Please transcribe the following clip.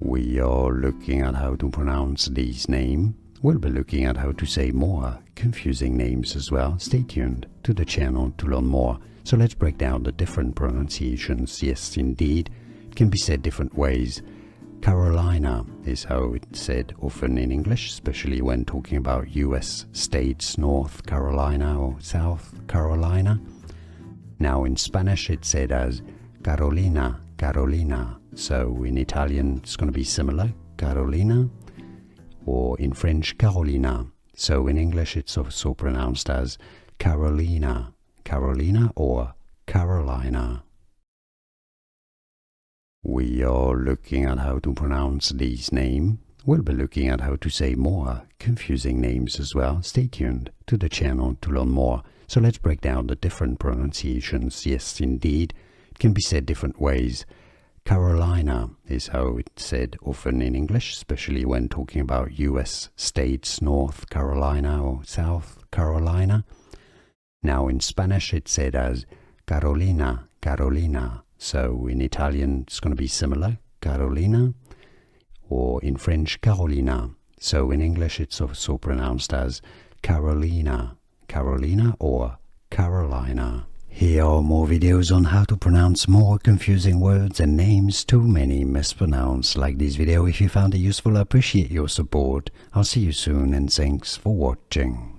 We are looking at how to pronounce these names. We'll be looking at how to say more confusing names as well. Stay tuned to the channel to learn more. So let's break down the different pronunciations. Yes, indeed, it can be said different ways. Carolina is how it's said often in English, especially when talking about US states, North Carolina or South Carolina. Now in Spanish it's said as Carolina, Carolina. So in Italian it's going to be similar, Carolina, or in French Carolina. So in English it's also pronounced as Carolina, Carolina or Carolina. We are looking at how to pronounce these names. We'll be looking at how to say more confusing names as well. Stay tuned to the channel to learn more. So let's break down the different pronunciations. Yes, indeed, it can be said different ways. Carolina is how it's said often in English, especially when talking about US states, North Carolina or South Carolina. Now in Spanish it's said as Carolina, Carolina. So in Italian it's going to be similar, Carolina, or in French Carolina. So in English it's also pronounced as Carolina, Carolina or Carolina. Here are more videos on how to pronounce more confusing words and names too many mispronounced. Like this video if you found it useful. I appreciate your support. I'll see you soon and thanks for watching.